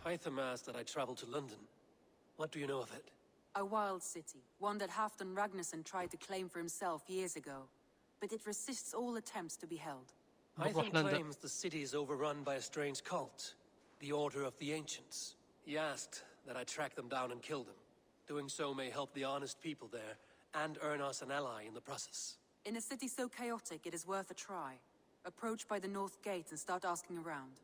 Hytham asked that I travel to London. What do you know of it? A wild city, one that Halfdan Ragnarsson tried to claim for himself years ago. But it resists all attempts to be held. Hytham claims the city is overrun by a strange cult, the Order of the Ancients. He asked that I track them down and kill them. Doing so may help the honest people there, and earn us an ally in the process. In a city so chaotic, it is worth a try. Approach by the North Gate and start asking around.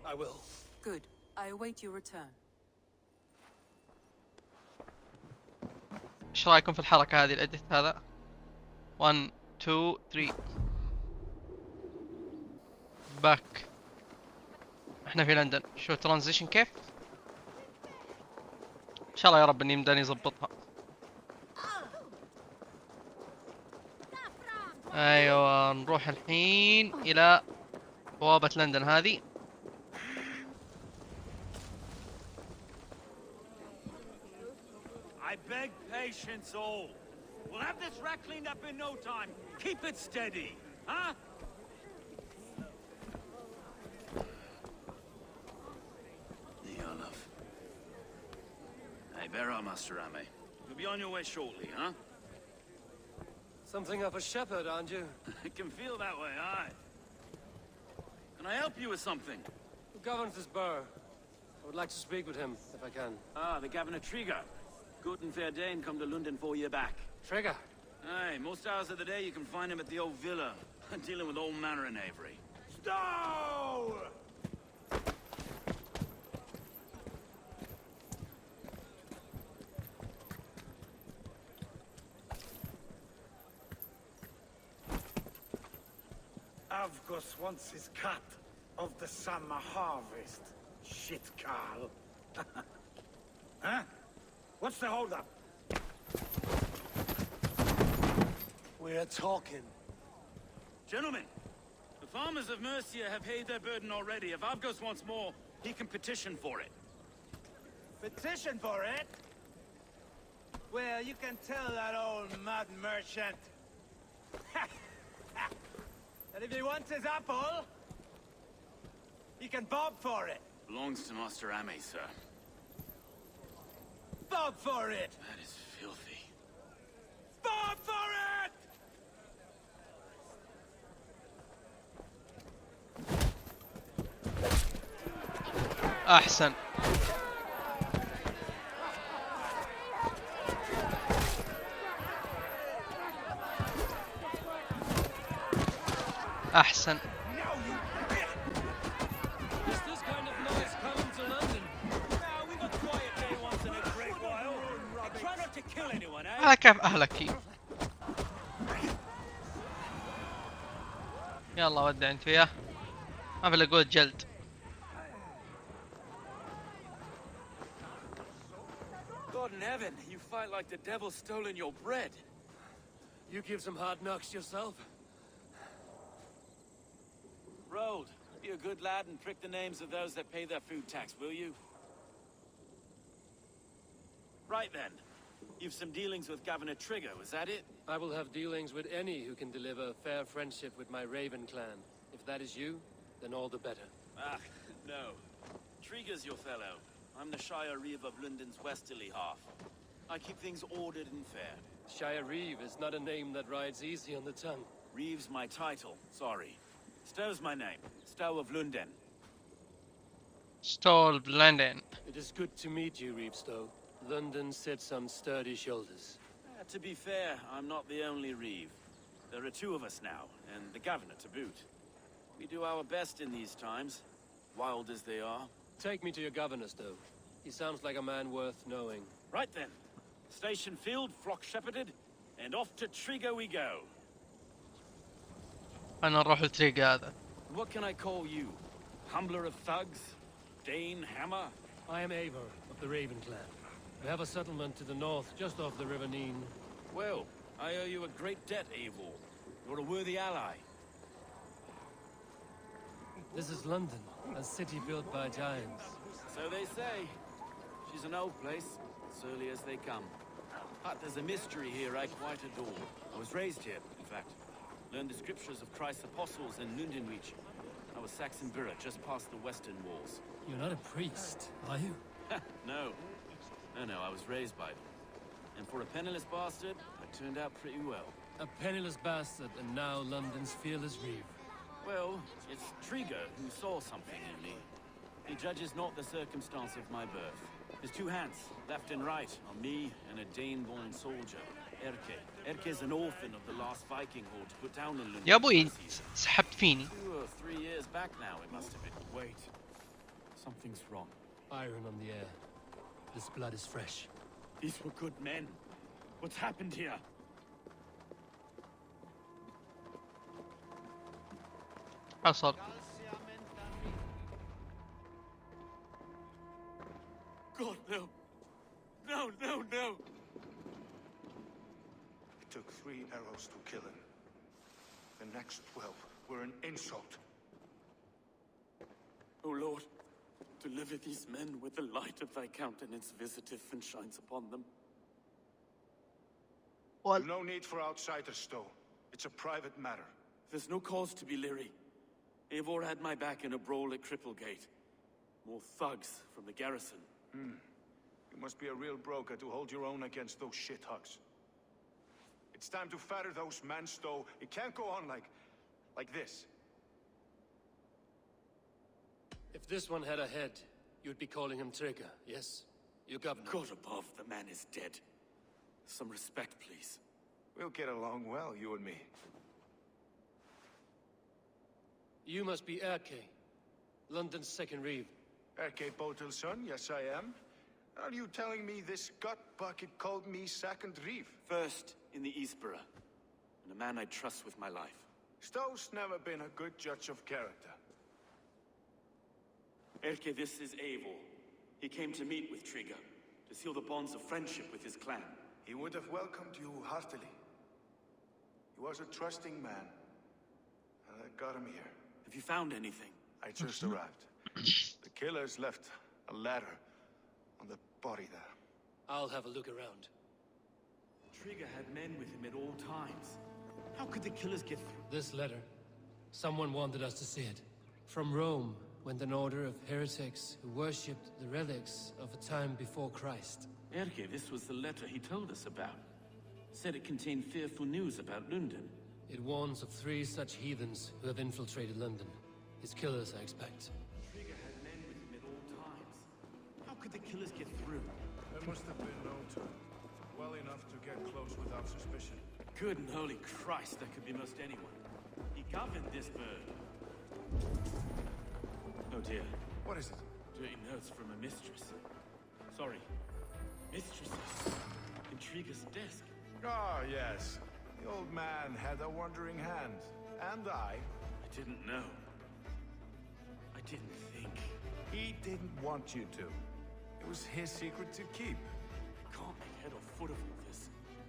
I will. Good. I await your return. ايش رايكم في الحركة هذه الاديت هذا؟ 1 2 3 باك. احنا في لندن. شو ترانزيشن كيف؟ ان شاء الله يا رب اني مداني يظبطها. ايوه نروح الحين الى بوابة لندن هذه. I beg patience all. We'll have this wreck cleaned up in no time. Keep it steady, huh? Enough. Hey, bear up, Master Ame. You'll be on your way shortly, huh? Something of a shepherd, aren't you? It can feel that way, aye. Can I help you with something? Who governs this burgh? I would like to speak with him, if I can. Ah, the Governor Trigger. Good and fair Dane come to London 4 years back. Trigger? Aye, most hours of the day you can find him at the old villa, dealing with all manner in Avery. Stow! Avgos wants his cut of the summer harvest. Shit, Carl. Huh? What's the holdup? We're talking. Gentlemen, the farmers of Mercia have paid their burden already. If Avgos wants more, he can petition for it. Petition for it? Well, you can tell that old mud merchant. And if he wants his apple, he can bob for it. Belongs to Master Ame, sir. Bob for it! That is filthy. Bob for it! احسن. احسن. على كيف اهلك. يلا ودع انت وياه. ما في الا قوة جلد. God in heaven, you fight like the devil's stolen your bread. You give some hard knocks yourself? Road, be a good lad and prick the names of those that pay their food tax, will you? Right then. You've some dealings with Governor Trigger, was that it? I will have dealings with any who can deliver fair friendship with my Raven clan. If that is you, then all the better. Ah, no. Trigger's your fellow. I'm the Shire Reeve of London's westerly half. I keep things ordered and fair. Shire Reeve is not a name that rides easy on the tongue. Reeve's my title, sorry. Stow's my name. Stow of London. Stow of London. It is good to meet you, Reeve Stow. London sits on sturdy shoulders. To be fair, I'm not the only Reeve. There are two of us now, and the governor to boot. We do our best in these times, wild as they are. Take me to your governor, Stow. He sounds like a man worth knowing. Right then. Station filled, flock shepherded, and off to Trigger we go. انا نروح الطريق هذا. What can I call you? Humbler of thugs? Dane Hammer? I am Eivor of the Raven clan. We have a settlement to the north, just off the River Neen. Well, I owe you a great debt, Eivor. You're a worthy ally. This is London, a city built by giants. So they say. She's an old place, surly as they come. But there's a mystery here I quite adore. I was raised here, in fact. Learned the scriptures of Christ's apostles in London. I was Saxon Borough, just past the western walls. You're not a priest, are you? No. No, I was raised by them. And for a penniless bastard, I turned out pretty well. A penniless bastard, and now London's fearless reeve. Well, it's Trigger who saw something in me. He judges not the circumstance of my birth. His two hands, left and right, on me and a Dane-born soldier, Erke. Erke's an orphan of the last Viking horde put down in London. يا ابوي سحبت فيني. 2 or 3 years back now, it must have been. Wait. Something's wrong. Iron on the air. This blood is fresh. These were good men. What's happened here? حصل. God, no. No. It took 3 arrows to kill him. The next 12 were an insult. O Lord, deliver these men with the light of thy countenance visiteth and shines upon them. Well, No need for outsiders, though. It's a private matter. There's no cause to be leery. Eivor had my back in a brawl at Cripplegate. More thugs from the garrison. You must be a real broker to hold your own against those shithugs. It's time to fatter those men, Stowe. It can't go on like this. If this one had a head, you'd be calling him Trigger, yes? Your governor. God above, the man is dead. Some respect, please. We'll get along well, you and me. You must be Erke, London's second reeve. Erke Botel's son, yes I am. Are you telling me this gut bucket called me second reeve? First in the Eastborough, and a man I trust with my life. Stowe's never been a good judge of character. Erke, this is Eivor. He came to meet with Trigger, to seal the bonds of friendship with his clan. He would have welcomed you heartily. He was a trusting man. And I got him here. Have you found anything? I just arrived. The killers left a ladder on the body there. I'll have a look around. Trigger had men with him at all times. How could the killers get through? This letter. Someone wanted us to see it. From Rome went an order of heretics who worshipped the relics of a time before Christ. Erke, this was the letter he told us about. Said it contained fearful news about London. It warns of 3 such heathens who have infiltrated London. His killers, I expect. Trigger had men with him at all times. How could the killers get through? There must have been no time. Well enough to get close without suspicion. Good and holy Christ, that could be most anyone. He governed this bird. Oh dear. What is it? Dirty notes from a mistress. Sorry. Mistresses. In Trigger's desk. Ah, yes. The old man had a wandering hand. And I didn't know. I didn't think. He didn't want you to. It was his secret to keep. Can't make head or foot of all this.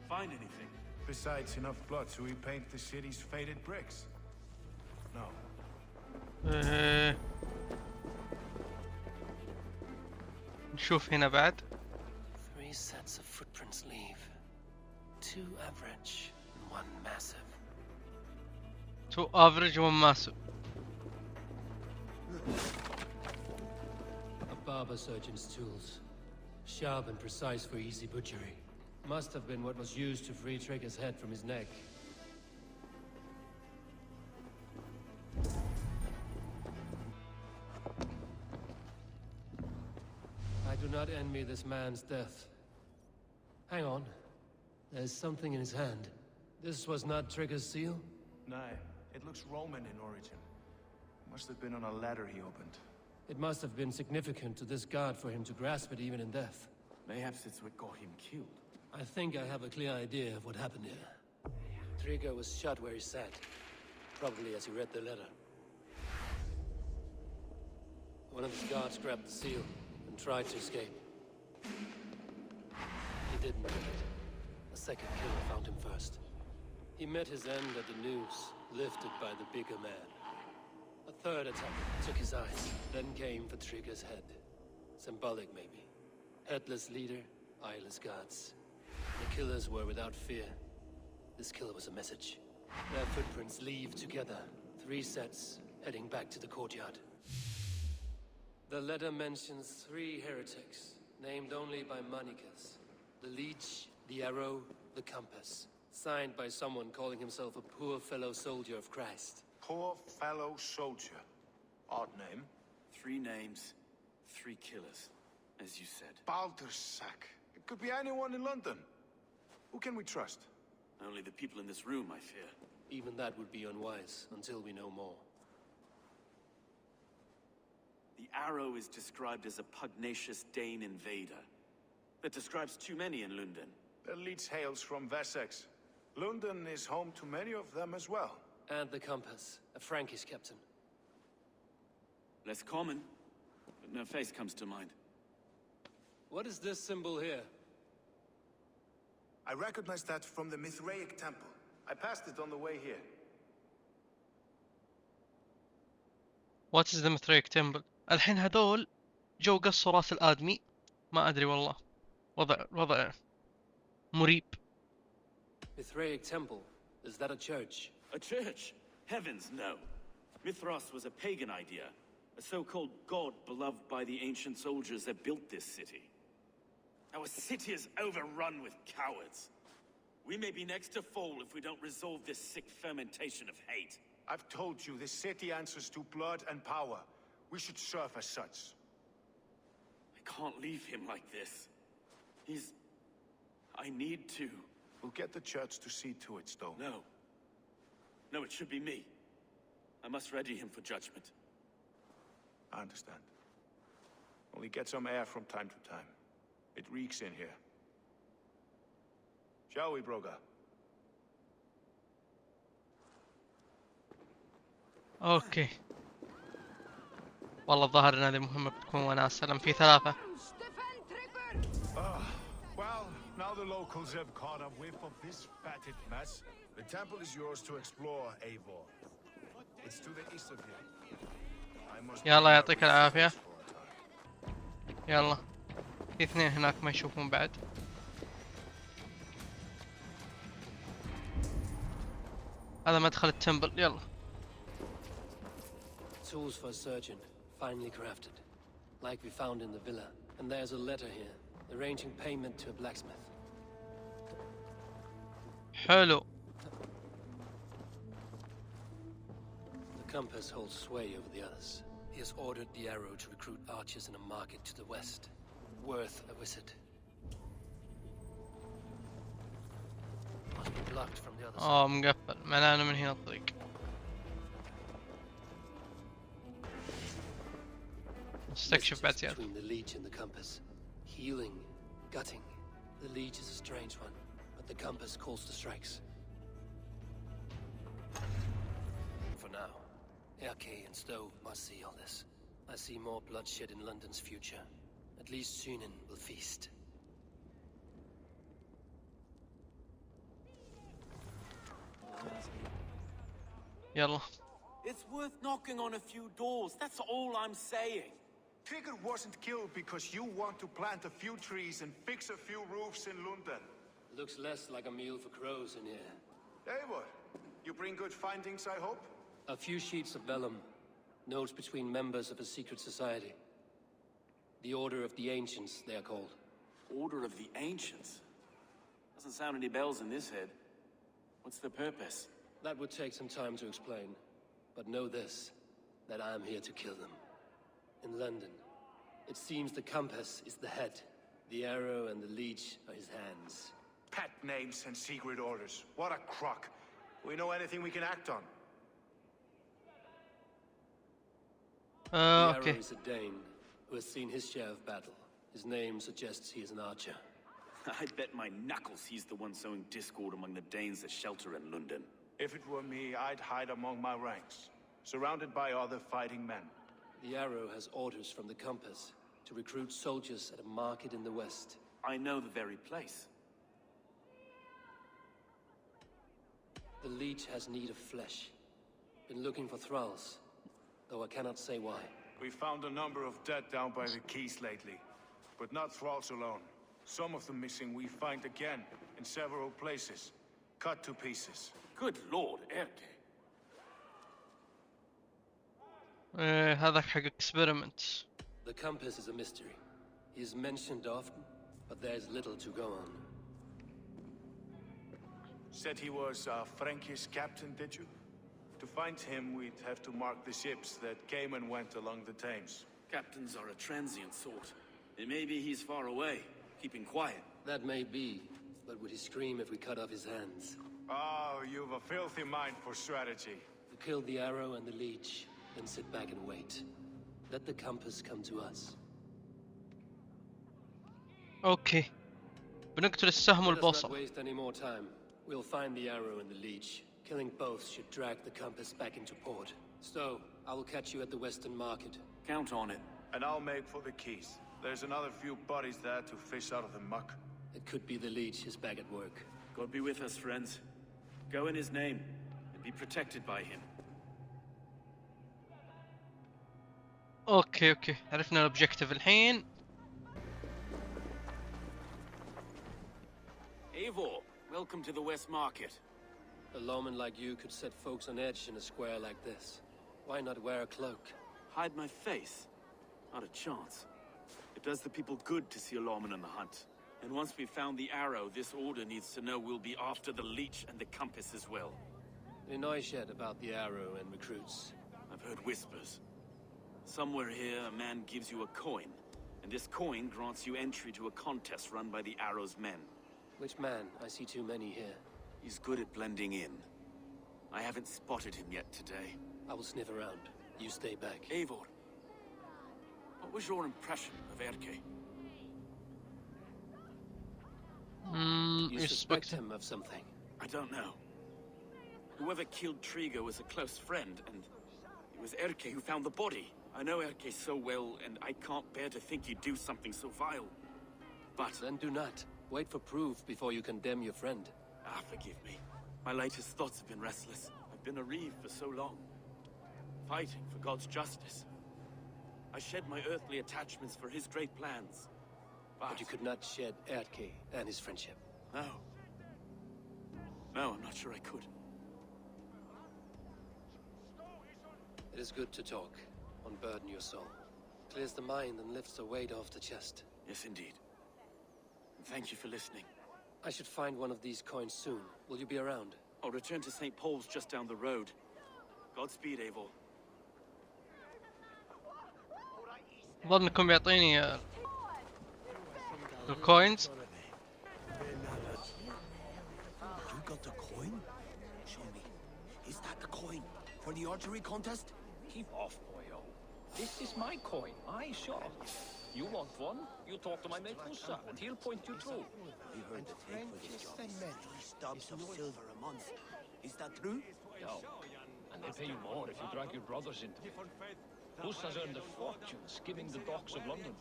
Find anything? Besides enough blood to repaint the city's faded bricks. No. نشوف هنا بعد. 3 sets of footprints leave. 2 average and 1 massive. 2 average 1 massive. A barber surgeon's tools. Sharp and precise for easy butchery. Must have been what was used to free Trigger's head from his neck. I do not envy this man's death. Hang on. There's something in his hand. This was not Trigger's seal? No, it looks Roman in origin. Must have been on a ladder he opened. It must have been significant to this god for him to grasp it even in death. Mayhaps it's what got him killed. I think I have a clear idea of what happened here. Trigger was shot where he sat. Probably as he read the letter. One of his guards grabbed the seal and tried to escape. He didn't do it. A second killer found him first. He met his end at the noose, lifted by the bigger man. A third attack took his eyes, then came for Trigger's head. Symbolic, maybe. Headless leader, eyeless guards. The killers were without fear. This killer was a message. Their footprints leave together, 3 sets, heading back to the courtyard. The letter mentions 3 heretics, named only by Manikas. The Leech, the Arrow, the Compass. Signed by someone calling himself a poor fellow soldier of Christ. Poor fellow soldier. Odd name. 3 names, 3 killers, as you said. Baldersack. It could be anyone in London. Who can we trust? Only the people in this room, I fear. Even that would be unwise, until we know more. The Arrow is described as a pugnacious Dane invader. That describes too many in London. The Leech hails from Wessex. London is home to many of them as well. And the Compass, a Frankish captain. Less common, but no face comes to mind. What is this symbol here? I recognize that from the Mithraic temple. I passed it on the way here. What is the Mithraic temple؟ الحين هذول جو قصوا راس الآدمي، ما أدري والله. وضع مريب. Mithraic temple? Is that a church? A church? Heavens, no. Mithras was a pagan idea. A so-called god beloved by the ancient soldiers that built this city. Our city is overrun with cowards. We may be next to fall if we don't resolve this sick fermentation of hate. I've told you, this city answers to blood and power. We should serve as such. I can't leave him like this. I need to. We'll get the church to see to it, Stone. No. No, it should be me. I must ready him for judgment. I understand. Only get some air from time to time. It reeks in here. Shall we, Broga? اوكي. والله الظاهر ان هذه مهمة بتكون وانا اسلم في 3. Well, now the locals have caught a whiff of this fatted mess. The temple is yours to explore, Eivor. It's to the east of here. I must يلا يعطيك العافية. يلا. في 2 هناك ما يشوفون بعد. هذا مدخل التمبل، يلا. Tools for a surgeon, finely crafted. Like we found in the villa. And there's a letter here, arranging payment to a blacksmith. حلو. The Compass holds sway over the others. He has ordered the Arrow to recruit archers in a market to the west. Worth a visit. Must be blocked from the other side. مقفل، معناه من هنا الطريق. نستكشف بعد زيادة. Between the Leech and the Compass. Healing, gutting. The Leech is a strange one, but the Compass calls the strikes. For now, Erke and Stowe must see all this. I see more bloodshed in London's future. At least Sunan will feast. يلا. It's worth knocking on a few doors, that's all I'm saying. Trigger wasn't killed because you want to plant a few trees and fix a few roofs in London. Looks less like a meal for crows in here. Eivor, you bring good findings, I hope? A few sheets of vellum. Notes between members of a secret society. The Order of the Ancients, they are called. Order of the Ancients? Doesn't sound any bells in this head. What's the purpose? That would take some time to explain. But know this, that I am here to kill them. In London, it seems the Compass is the head. The Arrow and the Leech are his hands. Pet names and secret orders. What a crock. We know anything we can act on. The اوكي. Arrow is a Dane who has seen his share of battle. His name suggests he is an archer. I bet my knuckles he's the one sowing discord among the Danes that shelter in London. If it were me, I'd hide among my ranks, surrounded by other fighting men. The Arrow has orders from the Compass to recruit soldiers at a market in the west. I know the very place. The Leech has need of flesh. Been looking for thralls, though I cannot say why. We found a number of dead down by the quays lately, but not thralls alone. Some of the missing we find again in several places, cut to pieces. Good lord, Erke. هذا حق experiment. The compass is a mystery. He is mentioned often, but there's little to go on. Said he was a Frankish captain, did you? To find him, we'd have to mark the ships that came and went along the Thames. Captains are a transient sort. It may be he's far away, keeping quiet. That may be, but would he scream if we cut off his hands? Oh, you've a filthy mind for strategy. We kill the arrow and the leech, then sit back and wait. Let the compass come to us. اوكي بنقتل السهم Let us not والبوصلة. waste any more time. We'll find the arrow and the leech. Killing both should drag the compass back into port. So, I will catch you at the Western Market. Count on it. And I'll make for the keys. There's another few bodies there to fish out of the muck. It could be the leech is back at work. God be with us, friends. Go in his name, and be protected by him. اوكي عرفنا الاوبجيكتيف الحين. Eivor, welcome to the West Market. A lawman like you could set folks on edge in a square like this. Why not wear a cloak? Hide my face? Not a chance. It does the people good to see a lawman on the hunt. And once we've found the arrow, this order needs to know we'll be after the leech and the compass as well. Any noise yet about the arrow and recruits? I've heard whispers. Somewhere here, a man gives you a coin, and this coin grants you entry to a contest run by the arrow's men. Which man? I see too many here. He's good at blending in. I haven't spotted him yet today. I will sniff around. You stay back. Eivor, what was your impression of Erke? You suspect him of something? I don't know. Whoever killed Trigo was a close friend, and it was Erke who found the body. I know Erke so well, and I can't bear to think he'd do something so vile. But... Then do not. Wait for proof before you condemn your friend. Forgive me. My latest thoughts have been restless. I've been a reeve for so long. Fighting for God's justice. I shed my earthly attachments for his great plans. But you could not shed Erke and his friendship. No. No, I'm not sure I could. It is good to talk. Unburden your soul. Clears the mind and lifts the weight off the chest. Yes, indeed. And thank you for listening. I should find one of these coins soon. Will you be around? I'll return to St. Paul's just down the road. Godspeed, Eivor. ظنكم يعطيني الكوينز. You got the coin? Show me. Is that the coin for the archery contest? Keep off, boyo. This is my coin, my shot. You want one? You talk to my mate Usa, and he'll point you through. We heard the take for this job is 3 stubs of silver a month. Is that true? No. And they pay you more if you drag your brothers into it. Usa's earned a fortune skimming the docks of London.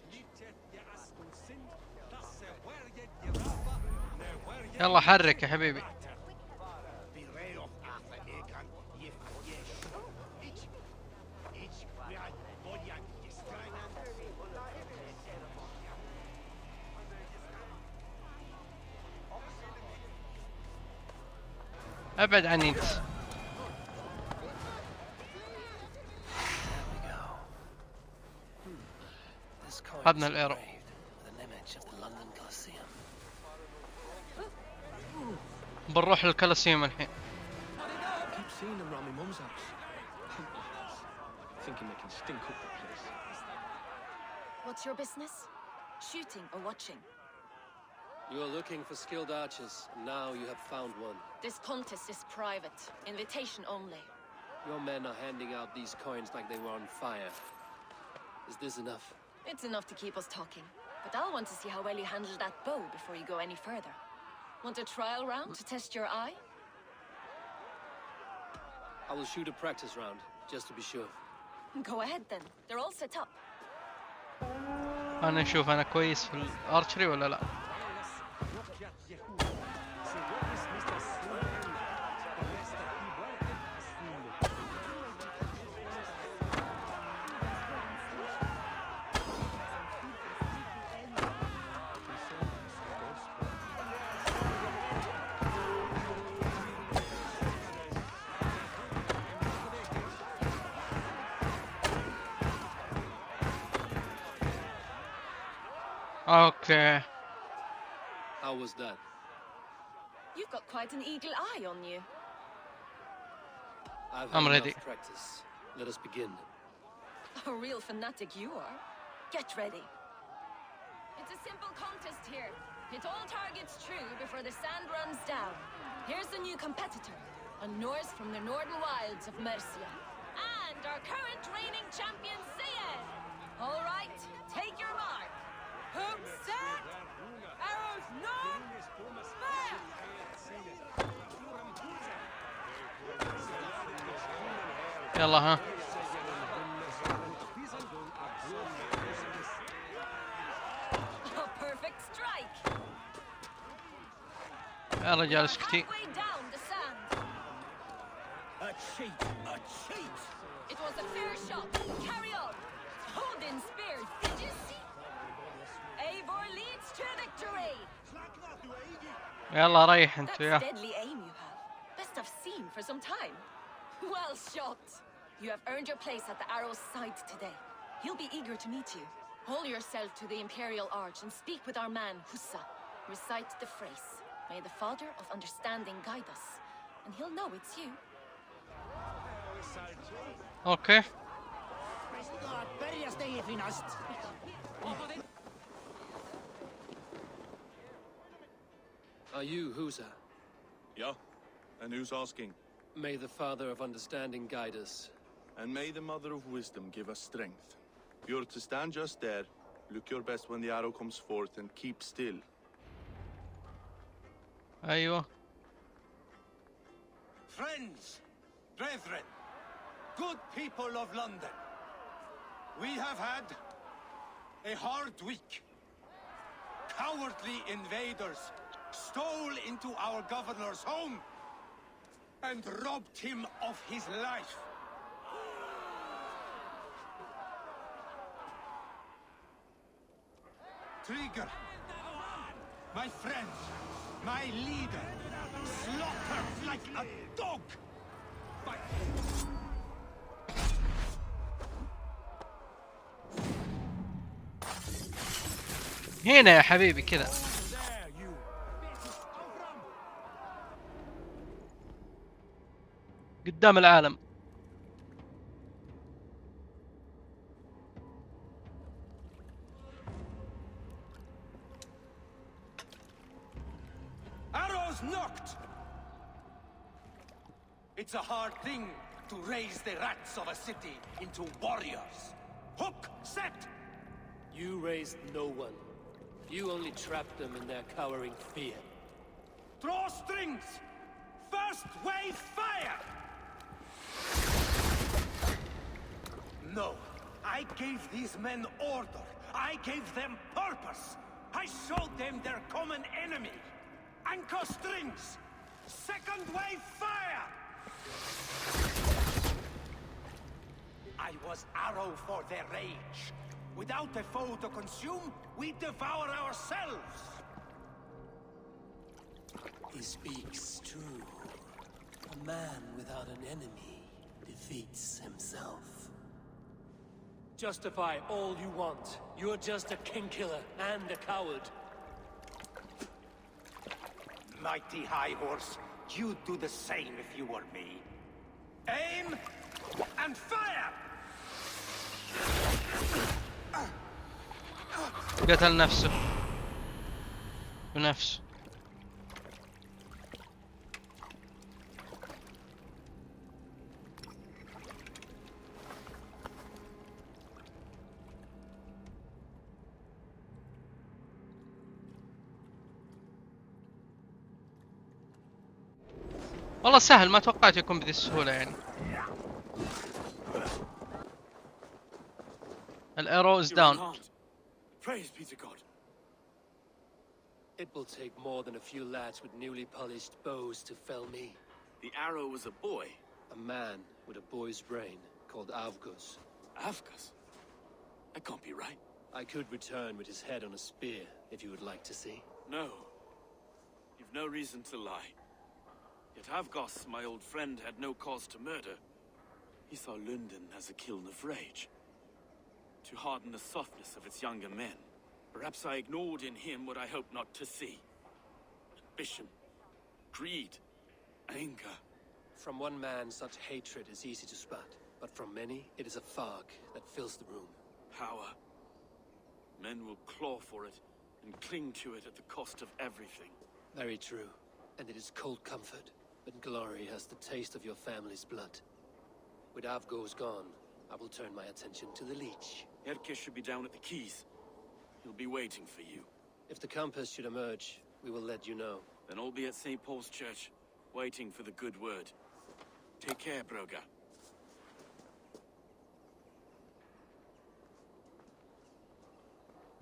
يلا حرك يا حبيبي. ابعد عني انت. خذنا الايرو. بنروح للكولوسيوم الحين. What's your business? Shooting or watching? You are looking for skilled archers, and now you have found one. This contest is private. Invitation only. Your men are handing out these coins like they were on fire. Is this enough? It's enough to keep us talking. But I'll want to see how well you handle that bow before you go any further. Want a trial round to test your eye? I will shoot a practice round, just to be sure. Go ahead then. They're all set up. انا اشوف انا كويس في الارشري ولا لا. اوكي. How was that? You've got quite an eagle eye on you. I've I'm had ready. enough practice. Let us begin. A real fanatic you are. Get ready. It's a simple contest here. Hit all targets true before the sand runs down. Here's the new competitor, a Norse from the northern wilds of Mercia. And our current reigning champion, Sion. All right, take your mark. Hooks set. Arrows known. Fire. يلا ها. A perfect strike. يا رجال اسكتي. Halfway down the sand. A cheat! A cheat! It was a fair shot. Carry on. Hold in spears. Did you see? Eivor leads to victory. يلا ريح That's انت يا. deadly aim you have. Best I've seen for some time. Well shot. You have earned your place at the arrow's side today. He'll be eager to meet you. Hold yourself to the Imperial Arch and speak with our man, Hussa. Recite the phrase. May the Father of Understanding guide us. And he'll know it's you. اوكي. Are you Husa? Yeah? And who's asking? May the Father of Understanding guide us. And may the Mother of Wisdom give us strength. You're to stand just there, look your best when the arrow comes forth, and keep still. ايوه. Friends, brethren, good people of London, we have had a hard week. Cowardly invaders stole into our governor's home and robbed him of his life. Trigger, my friend, my leader, slaughtered like a dog. هنا يا حبيبي كذا. قدام العالم. Arrows knocked! It's a hard thing to raise the rats of a city into warriors. Hook, set! You raised no one. You only trapped them in their cowering fear. Draw strings! First wave fire! No, I gave these men order. I gave them purpose. I showed them their common enemy. Anchor strings! Second wave fire! I was arrow for their rage. Without a foe to consume, we devour ourselves. He speaks true. A man without an enemy defeats himself. Justify all you want. You're just a king-killer and a coward. Mighty High Horse, you'd do the same if you were me. Aim and fire! قتل نفسه بنفسه. والله سهل، ما توقعت يكون بذي السهولة يعني. الارو is down. Praise be to God. It will take more than a few lads with newly polished bows to fell me. The arrow was a boy. A man with a boy's brain called Avgus. Avgas? That can't be right. I could return with his head on a spear if you would like to see. No. You've no reason to lie. Yet Avgas, my old friend, had no cause to murder. He saw London as a kiln of rage, to harden the softness of its younger men. Perhaps I ignored in him what I hoped not to see. Ambition, greed, anger. From one man, such hatred is easy to spot. But from many, it is a fog that fills the room. Power. Men will claw for it and cling to it at the cost of everything. Very true. And it is cold comfort. But glory has the taste of your family's blood. With Avgo's gone, I will turn my attention to the Leech. Erke should be down at the keys. He'll be waiting for you. If the compass should emerge, we will let you know. Then I'll be at St. Paul's Church, waiting for the good word. Take care, Broga.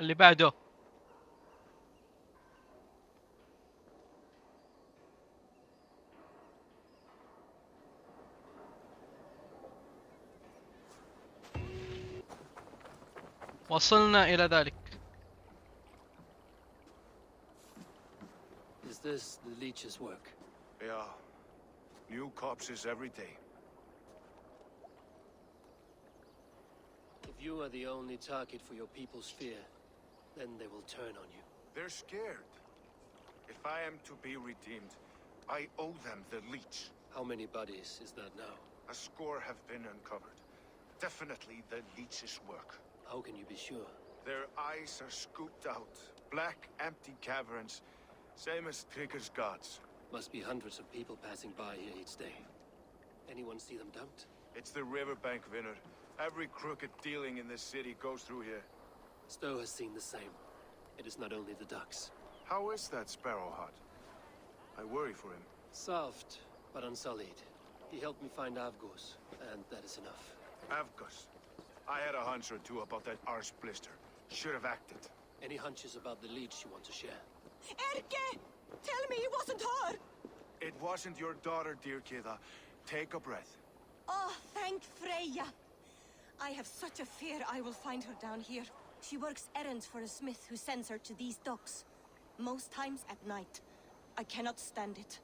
اللي بعده. وصلنا إلى ذلك. Is this the Leech's work? Yeah. New corpses every day. If you are the only target for your people's fear, then they will turn on you. They're scared. If I am to be redeemed, I owe them the Leech. How many bodies is that now? A score have been uncovered. Definitely the Leech's work. How can you be sure? Their eyes are scooped out. Black, empty caverns. Same as Trigger's gods. Must be hundreds of people passing by here each day. Anyone see them dumped? It's the riverbank, Vinner. Every crooked dealing in this city goes through here. Stowe has seen the same. It is not only the ducks. How is that sparrow hut? I worry for him. Soft, but unsullied. He helped me find Avgos, and that is enough. Avgos. I had a hunch or two about that arse blister. Should have acted. Any hunches about the Leech you want to share? Erke! Tell me it wasn't her! It wasn't your daughter, dear Kida. Take a breath. Oh, thank Freya. I have such a fear I will find her down here. She works errands for a smith who sends her to these docks. Most times at night. I cannot stand it.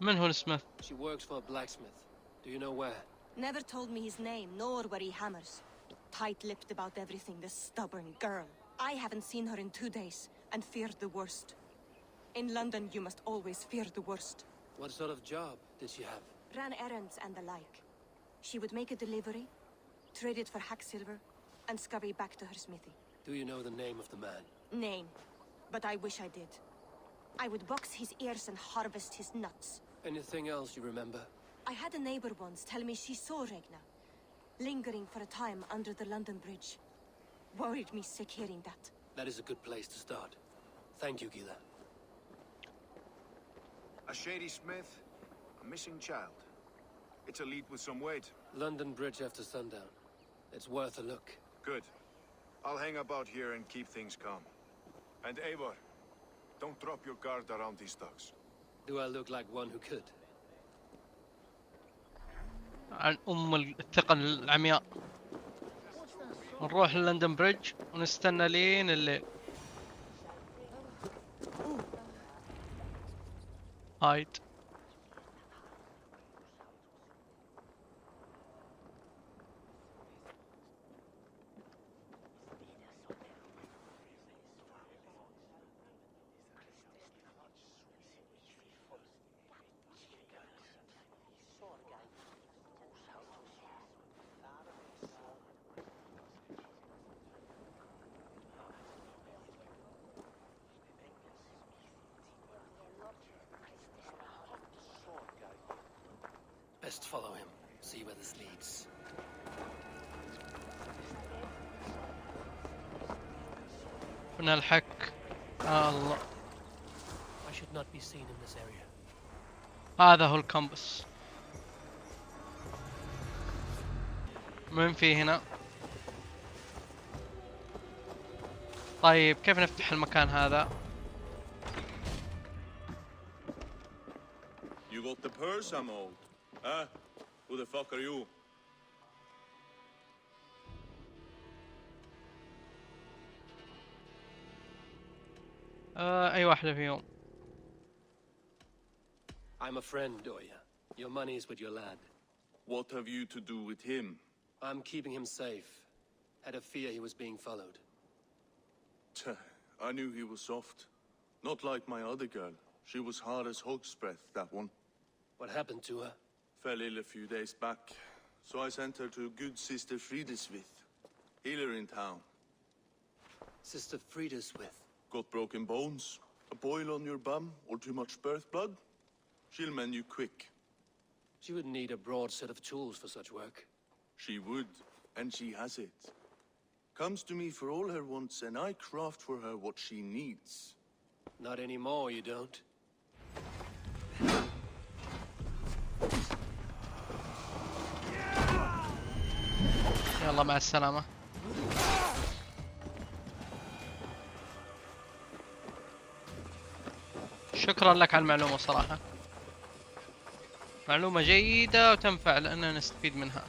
من هو السميث؟ She works for a blacksmith. Do you know where? Never told me his name, nor where he hammers. Tight-lipped about everything, the stubborn girl. I haven't seen her in 2 days, and feared the worst. In London, you must always fear the worst. What sort of job did she have? Ran errands and the like. She would make a delivery, trade it for hack silver, and scurry back to her smithy. Do you know the name of the man? Name. But I wish I did. I would box his ears and harvest his nuts. Anything else you remember? I had a neighbor once tell me she saw Regna, lingering for a time under the London Bridge. Worried me sick hearing that. That is a good place to start. Thank you, Gila. A shady smith, a missing child. It's a lead with some weight. London Bridge after sundown. It's worth a look. Good. I'll hang about here and keep things calm. And Eivor, don't drop your guard around these docks. Do I look like one who could? عن الثقل العمياء. نروح لندن بريدج ونستنى لين الليل. هايد. Best follow him. See where this leads. هنا الحك. الله. I should not be seen in this area. هذا هو الكامبس. من في هنا؟ طيب كيف نفتح المكان هذا؟ You got the purse, I'm old. Huh? Who the fuck are you? أي واحدة فيهم. I'm a friend, Doya. Your money is with your lad. What have you to do with him? I'm keeping him safe. Had a fear he was being followed. I knew he was soft. Not like my other girl. She was hard as hog's breath, that one. What happened to her? Fell ill a few days back, so I sent her to good Sister Frideswith, healer in town. Sister Frideswith. Got broken bones, a boil on your bum, or too much birth blood? She'll mend you quick. She would need a broad set of tools for such work. She would, and she has it. Comes to me for all her wants, and I craft for her what she needs. Not anymore, you don't. يلا مع السلامة. شكرا لك على المعلومة صراحة. معلومة جيدة وتنفع لأننا نستفيد منها.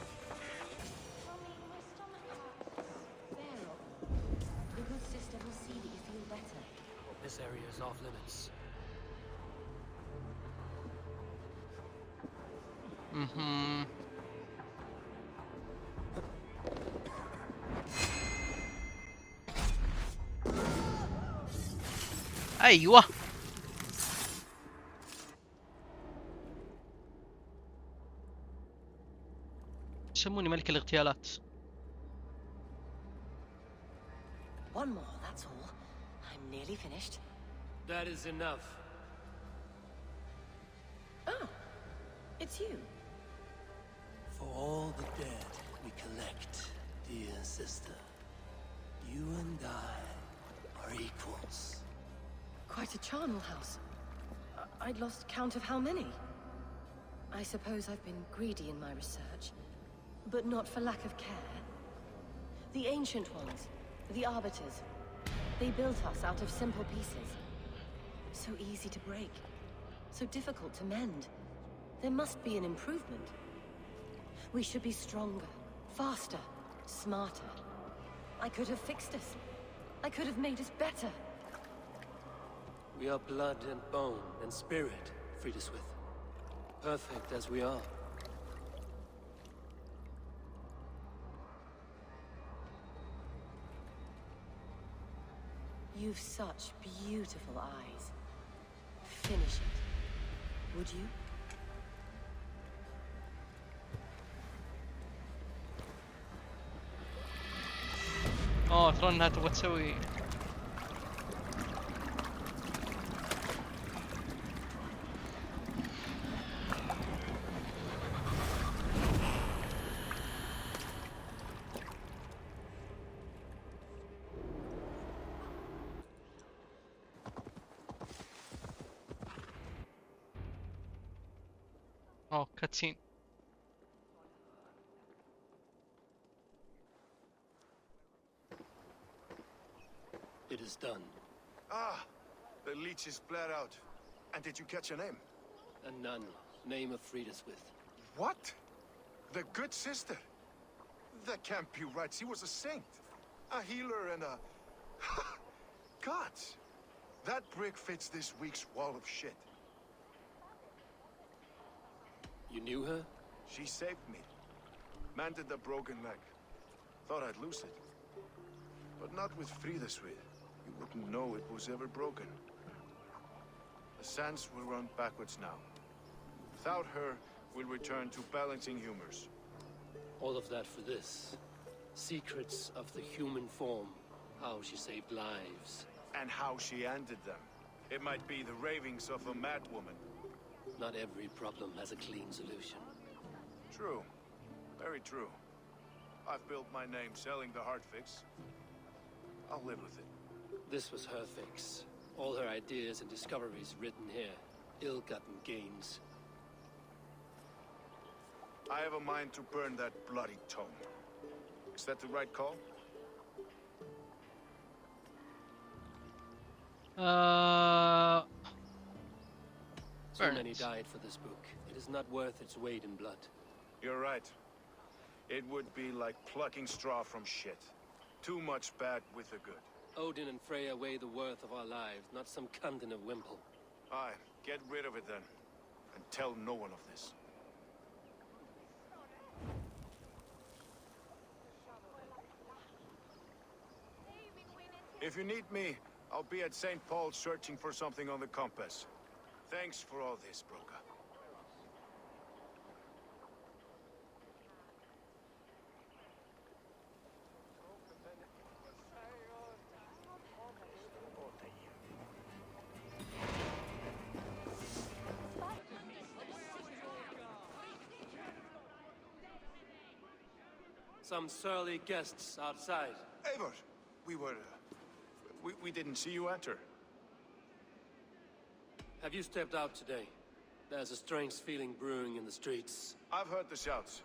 This area is off limits. أيوة. يسموني ملك الاغتيالات. One more, that's all. I'm nearly finished. That is enough. Oh, it's you. For all the dead we collect, dear sister, you and I are equals. Quite a charnel house. I'd lost count of how many. I suppose I've been greedy in my research, but not for lack of care. The ancient ones, the arbiters, they built us out of simple pieces. So easy to break, so difficult to mend. There must be an improvement. We should be stronger, faster, smarter. I could have fixed us. I could have made us better. We are blood and bone and spirit, Frideswith. Perfect as we are. You've such beautiful eyes. Finish it. Would you? ترى انها تبغى تسوي كاتسين. It is done. Ah, the leech is bled out. And did you catch a name? A nun, name of Frideswith. What? The good sister? That can't be right. She was a saint. A healer and a... Gods! That brick fits this week's wall of shit. You knew her? She saved me. Mended the broken leg. Thought I'd lose it. But not with Frideswith. You wouldn't know it was ever broken. The sands will run backwards now. Without her, we'll return to balancing humors. All of that for this. Secrets of the human form. How she saved lives. And how she ended them. It might be the ravings of a madwoman. Not every problem has a clean solution. True. Very true. I've built my name selling the heart fix. I'll live with it. This was her fix. All her ideas and discoveries written here. Ill-gotten gains. I have a mind to burn that bloody tome. Is that the right call? So many died for this book. It is not worth its weight in blood. You're right. It would be like plucking straw from shit. Too much bad with the good. Odin and Freya weigh the worth of our lives, not some cunt in a wimple. Aye, get rid of it then. And tell no one of this. If you need me, I'll be at St. Paul's searching for something on the compass. Thanks for all this, Broca. Some surly guests outside. Eivor, we didn't see you enter. Have you stepped out today? There's a strange feeling brewing in the streets. I've heard the shouts.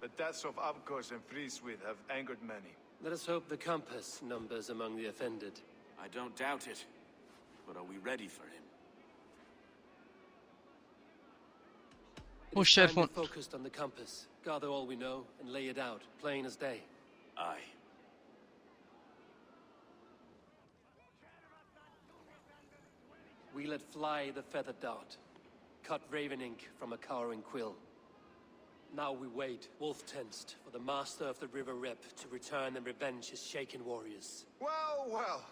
The deaths of Avkos and Friswith have angered many. Let us hope the compass numbers among the offended. I don't doubt it. But are we ready for him? It is time we focused on the compass, gather all we know, and lay it out, plain as day. Aye. We let fly the feathered dart, cut raven ink from a cowering quill. Now we wait, wolf-tensed, for the master of the River Rep to return and revenge his shaken warriors. Well, well.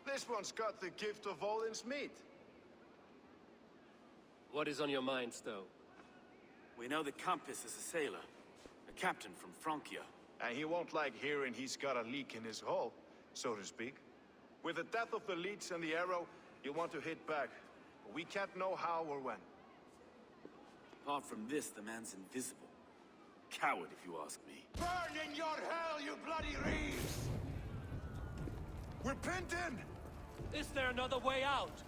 This one's got the gift of Odin's meat. What is on your minds, though? We know the compass is a sailor, a captain from Francia. And he won't like hearing he's got a leak in his hull, so to speak. With the death of the leech and the arrow, you'll want to hit back. But we can't know how or when. Apart from this, the man's invisible. Coward, if you ask me. Burn in your hell, you bloody reeves! We're pinned in! Is there another way out?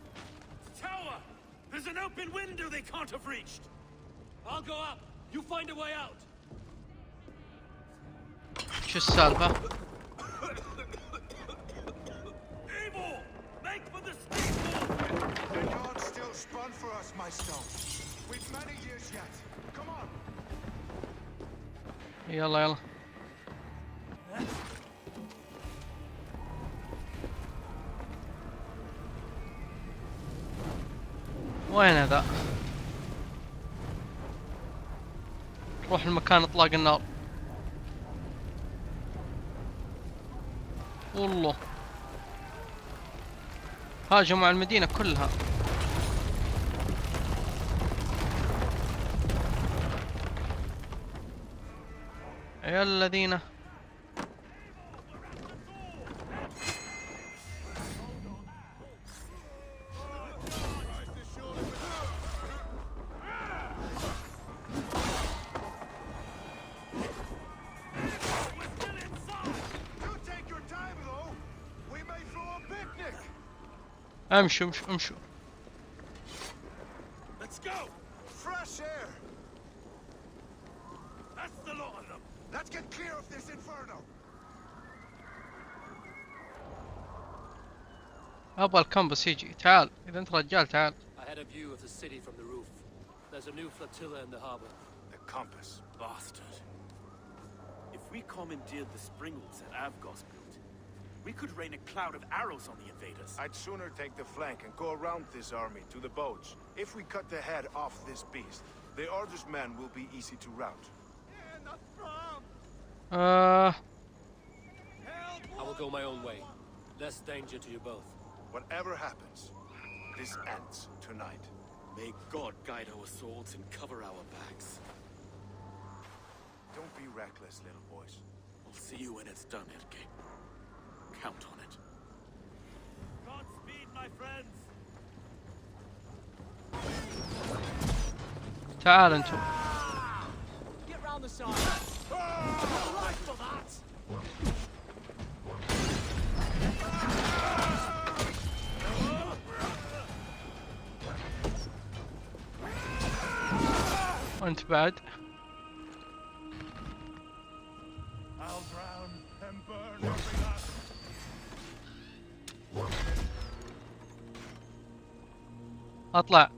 Tower! There's an open window they can't have reached! I'll go up. You find a way out. شو السالفة؟ Evil! Make for the steeple! The gods still spun for us, my stone. We've many years yet. Come on! يلا يلا. وين هذا؟ روح المكان اطلاق النار. والله هاجموا على المدينة كلها. يا الذين امشوا امشوا امشوا. Let's go! Fresh air! That's the lot of them! Let's get clear of this inferno! ابغى الكامبس يجي. تعال اذا انت رجال تعال. I had a view of the city from the roof. There's a new flotilla in the harbor. The compass. Bastard. If we commandeered the springles that Avgos built, we could rain a cloud of arrows on the invaders. I'd sooner take the flank and go around this army to the boats. If we cut the head off this beast, the Order's men will be easy to rout. I will go my own way. Less danger to you both. Whatever happens, this ends tonight. May God guide our swords and cover our backs. Don't be reckless, little boys. I'll see you when it's done, Erke. Count on it. Godspeed, my friends! تعال انتم. Get round the side! Right for that! وانت بعد. I'll drown and burn every last. اطلع.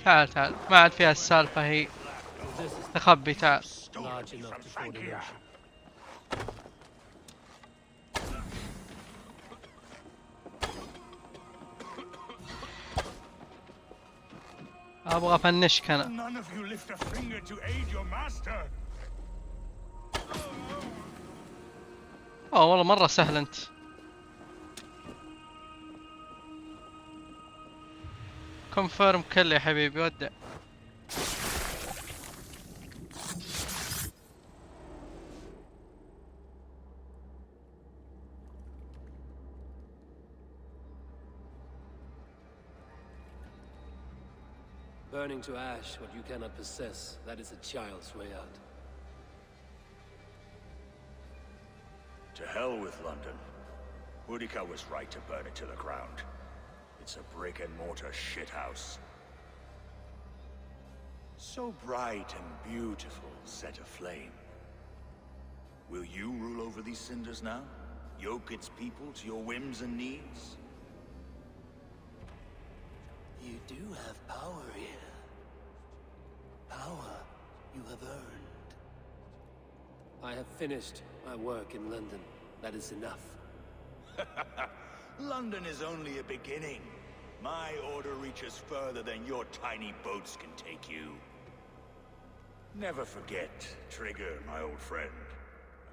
تعال تعال ما عاد فيها السالفة هي تخبي. تعال. Large enough to hold an ocean. ابغى افنشك انا. None of you lift a finger to aid your master. والله مرة سهل انت. كونفيرم كل يا حبيبي ودع. Burning to ash what you cannot possess, that is a child's way out. To hell with London. Boudica was right to burn it to the ground. It's a brick-and-mortar shithouse. So bright and beautiful, set aflame. Will you rule over these cinders now? Yoke its people to your whims and needs? You do have power here. Power you have earned. I have finished my work in London. That is enough. London is only a beginning. My order reaches further than your tiny boats can take you. Never forget, Trigger, my old friend.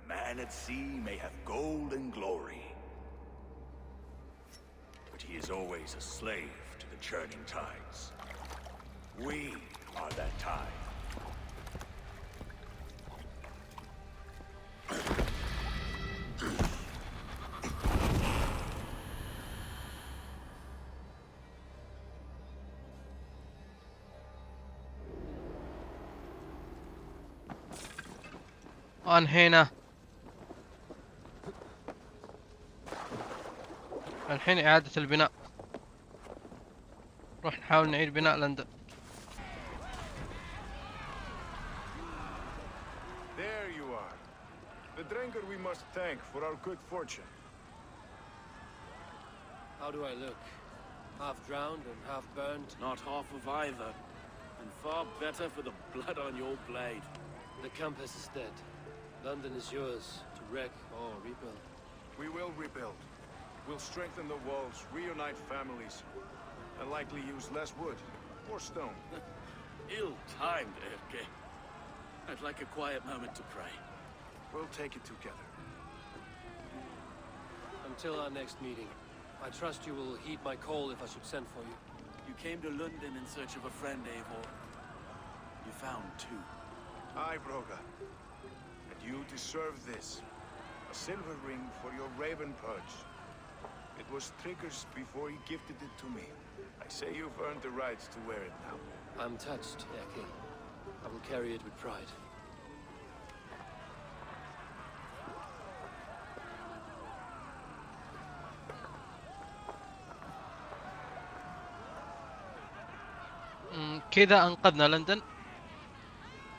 A man at sea may have gold and glory, but he is always a slave to the churning tides. We are that tide. وانهينا. الحين إعادة البناء. نروح نحاول نعيد بناء لندن. There you are. The drinker we must thank for our good fortune. How do I look? Half drowned and half burned? Not half of either. And far better for the blood on your blade. The compass is dead. London is yours to wreck or rebuild. We will rebuild. We'll strengthen the walls, reunite families, and likely use less wood or stone. Ill-timed, Erke. I'd like a quiet moment to pray. We'll take it together. Until our next meeting, I trust you will heed my call if I should send for you. You came to London in search of a friend, Eivor. You found two. Aye, Broga. And you deserve this. A silver ring for your raven perch. It was Trigger's before he gifted it to me. I say you've earned the rights to wear it now. I'm touched, Eke. I will carry it with pride. كذا انقذنا لندن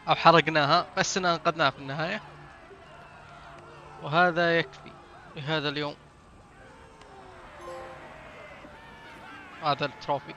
او حرقناها، بس ان انقذناها في النهاية، وهذا يكفي لهذا اليوم. هذا التروفي.